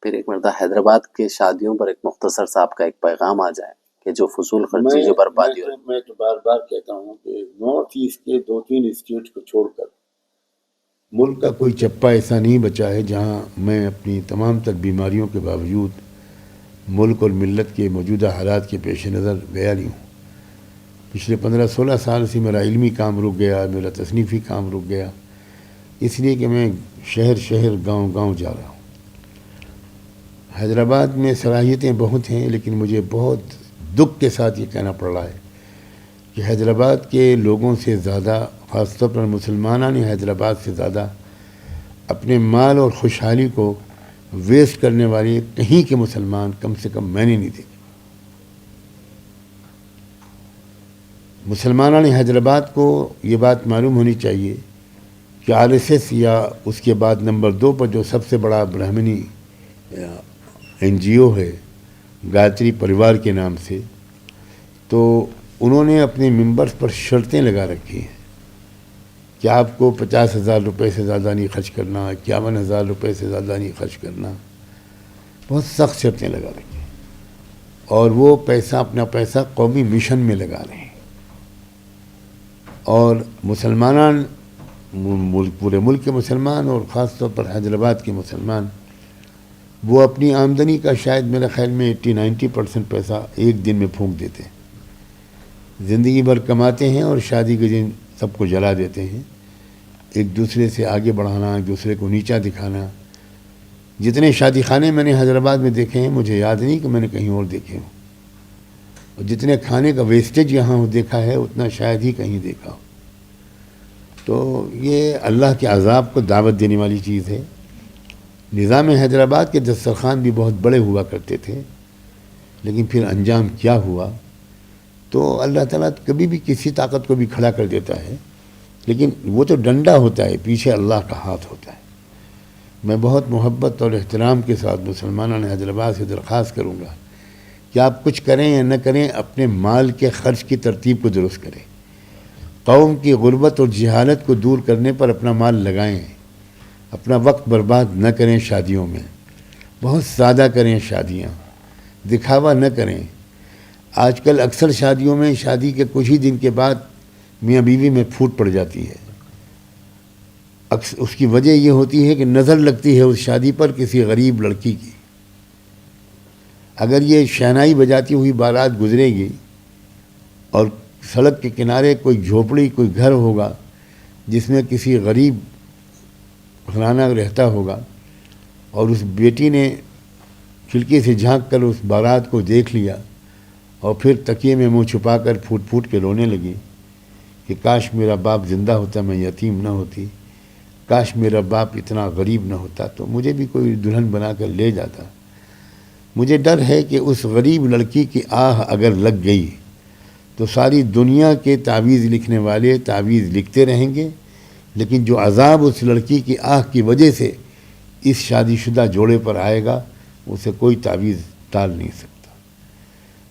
پھر ایک مرتبہ حیدرآباد کے شادیوں پر ایک مختصر سا آپ کا ایک پیغام آ جائے کہ جو فضول خرچی جو بربادی ہو رہی ہے۔ میں تو بار بار کہتا ہوں کہ نارتھ ایسٹ کے 2-3 اسٹیٹ کو چھوڑ کر ملک کا کوئی چپا ایسا نہیں بچا ہے جہاں میں اپنی تمام تر بیماریوں کے باوجود ملک اور ملت کے موجودہ حالات کے پیش نظر گیا نہیں ہوں۔ پچھلے 15-16 سال سے میرا علمی کام رک گیا، میرا تصنیفی کام رک گیا، اس لیے کہ میں شہر شہر گاؤں گاؤں جا رہا ہوں۔ حیدرآباد میں صلاحیتیں بہت ہیں، لیکن مجھے بہت دکھ کے ساتھ یہ کہنا پڑ رہا ہے کہ حیدرآباد کے لوگوں سے زیادہ، خاص طور پر مسلمانوں نے حیدرآباد سے زیادہ اپنے مال اور خوشحالی کو ویسٹ کرنے والے کہیں کے مسلمان کم سے کم میں نے نہیں دیکھے۔ مسلمانوں نے حیدرآباد کو یہ بات معلوم ہونی چاہیے کہ RSS یا اس کے بعد نمبر 2 پر جو سب سے بڑا برہمنی NGO ہے گایتری پریوار کے نام سے، تو انہوں نے اپنے ممبرز پر شرطیں لگا رکھی ہیں کہ آپ کو 50,000 روپے سے زیادہ نہیں خرچ کرنا، 51,000 روپے سے زیادہ نہیں خرچ کرنا، بہت سخت شرطیں لگا رکھی ہیں، اور وہ پیسہ اپنا پیسہ قومی مشن میں لگا رہے ہیں۔ اور مسلمان پورے ملک کے مسلمان اور خاص طور پر حیدرآباد کے مسلمان، وہ اپنی آمدنی کا شاید میرے خیال میں 80-90% پیسہ ایک دن میں پھونک دیتے ہیں، زندگی بھر کماتے ہیں اور شادی کے دن سب کو جلا دیتے ہیں، ایک دوسرے سے آگے بڑھانا، ایک دوسرے کو نیچا دکھانا۔ جتنے شادی خانے میں نے حیدرآباد میں دیکھے ہیں، مجھے یاد نہیں کہ میں نے کہیں اور دیکھے ہوں، اور جتنے کھانے کا ویسٹیج یہاں دیکھا ہے اتنا شاید ہی کہیں دیکھا ہو۔ تو یہ اللہ کے عذاب کو دعوت دینے والی چیز ہے۔ نظام حیدرآباد کے دسترخوان بھی بہت بڑے ہوا کرتے تھے، لیکن پھر انجام کیا ہوا؟ تو اللہ تعالیٰ کبھی بھی کسی طاقت کو بھی کھڑا کر دیتا ہے، لیکن وہ تو ڈنڈا ہوتا ہے، پیچھے اللہ کا ہاتھ ہوتا ہے۔ میں بہت محبت اور احترام کے ساتھ مسلمانوں نے حیدرآباد سے درخواست کروں گا کہ آپ کچھ کریں یا نہ کریں، اپنے مال کے خرچ کی ترتیب کو درست کریں، قوم کی غربت اور جہالت کو دور کرنے پر اپنا مال لگائیں، اپنا وقت برباد نہ کریں شادیوں میں، بہت سادہ کریں شادیاں، دکھاوا نہ کریں۔ آج کل اکثر شادیوں میں شادی کے کچھ ہی دن کے بعد میاں بیوی میں پھوٹ پڑ جاتی ہے۔ اس کی وجہ یہ ہوتی ہے کہ نظر لگتی ہے اس شادی پر کسی غریب لڑکی کی۔ اگر یہ شہنائی بجاتی ہوئی بارات گزرے گی اور سڑک کے کنارے کوئی جھوپڑی، کوئی گھر ہوگا جس میں کسی غریب گھرانہ رہتا ہوگا، اور اس بیٹی نے کھڑکی سے جھانک کر اس بارات کو دیکھ لیا اور پھر تکیے میں منہ چھپا کر پھوٹ پھوٹ کے رونے لگی کہ کاش میرا باپ زندہ ہوتا، میں یتیم نہ ہوتی، کاش میرا باپ اتنا غریب نہ ہوتا، تو مجھے بھی کوئی دلہن بنا کر لے جاتا۔ مجھے ڈر ہے کہ اس غریب لڑکی کی آہ اگر لگ گئی تو ساری دنیا کے تعویذ لکھنے والے تعویذ لکھتے رہیں گے، لیکن جو عذاب اس لڑکی کی آہ کی وجہ سے اس شادی شدہ جوڑے پر آئے گا، اسے کوئی تعویذ ٹال نہیں سکتا۔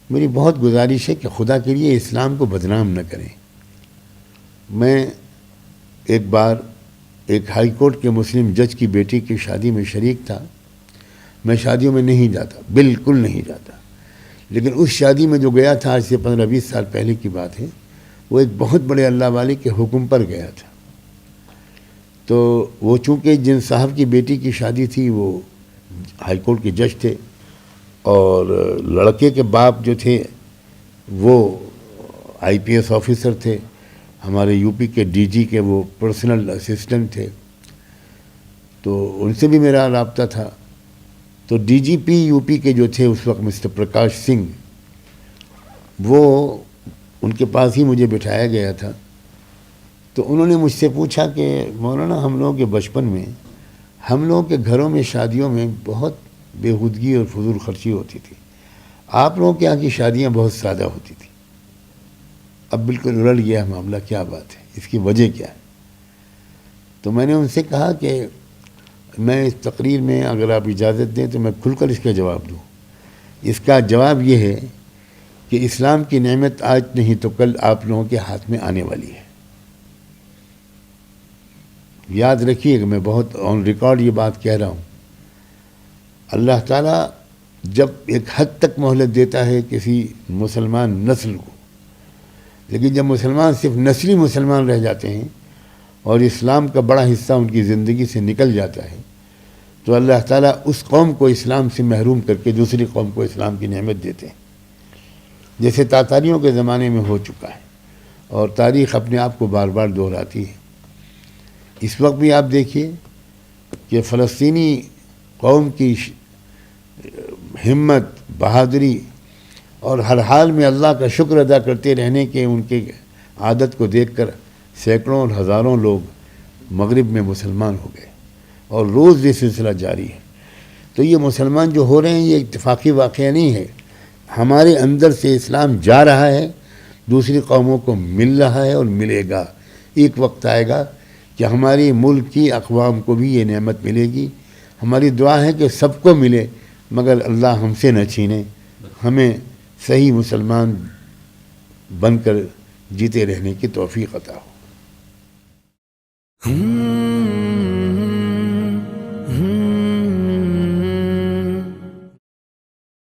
میری بہت گزارش ہے کہ خدا کے لیے اسلام کو بدنام نہ کریں۔ میں ایک بار ایک ہائی کورٹ کے مسلم جج کی بیٹی کی شادی میں شریک تھا۔ میں شادیوں میں نہیں جاتا، بالکل نہیں جاتا، لیکن اس شادی میں جو گیا تھا، آج سے 15-20 سال پہلے کی بات ہے، وہ ایک بہت بڑے اللہ والے کے حکم پر گیا تھا۔ تو وہ چونکہ جن صاحب کی بیٹی کی شادی تھی وہ ہائی کورٹ کے جج تھے، اور لڑکے کے باپ جو تھے وہ IPS آفیسر تھے، ہمارے UP کے DG کے وہ پرسنل اسسٹنٹ تھے، تو ان سے بھی میرا رابطہ تھا۔ تو DGP UP کے جو تھے اس وقت مسٹر پرکاش سنگھ، وہ ان کے پاس ہی مجھے بٹھایا گیا تھا۔ تو انہوں نے مجھ سے پوچھا کہ مولانا، ہم لوگوں کے بچپن میں ہم لوگوں کے گھروں میں شادیوں میں بہت بےہودگی اور فضول خرچی ہوتی تھی، آپ لوگوں کے یہاں کی شادیاں بہت سادہ ہوتی تھیں۔ اب بالکل الٹ گیا معاملہ، کیا بات ہے، اس کی وجہ کیا ہے؟ تو میں نے ان سے کہا کہ میں اس تقریر میں اگر آپ اجازت دیں تو میں کھل کر اس کا جواب دوں۔ اس کا جواب یہ ہے کہ اسلام کی نعمت آج نہیں تو کل آپ لوگوں کے ہاتھ میں آنے والی ہے۔ یاد رکھیے کہ میں بہت آن ریکارڈ یہ بات کہہ رہا ہوں۔ اللہ تعالیٰ جب ایک حد تک مہلت دیتا ہے کسی مسلمان نسل کو، لیکن جب مسلمان صرف نسلی مسلمان رہ جاتے ہیں اور اسلام کا بڑا حصہ ان کی زندگی سے نکل جاتا ہے، تو اللہ تعالیٰ اس قوم کو اسلام سے محروم کر کے دوسری قوم کو اسلام کی نعمت دیتے ہیں، جیسے تاتاریوں کے زمانے میں ہو چکا ہے، اور تاریخ اپنے آپ کو بار بار دہراتی ہے۔ اس وقت بھی آپ دیکھیے کہ فلسطینی قوم کی ہمت، بہادری اور ہر حال میں اللہ کا شکر ادا کرتے رہنے کے ان کے عادت کو دیکھ کر سینکڑوں اور ہزاروں لوگ مغرب میں مسلمان ہو گئے، اور روز یہ سلسلہ جاری ہے۔ تو یہ مسلمان جو ہو رہے ہیں یہ اتفاقی واقعہ نہیں ہے، ہمارے اندر سے اسلام جا رہا ہے، دوسری قوموں کو مل رہا ہے اور ملے گا۔ ایک وقت آئے گا کہ ہماری ملک کی اقوام کو بھی یہ نعمت ملے گی۔ ہماری دعا ہے کہ سب کو ملے، مگر اللہ ہم سے نہ چھینے، ہمیں صحیح مسلمان بن کر جیتے رہنے کی توفیق عطا ہو۔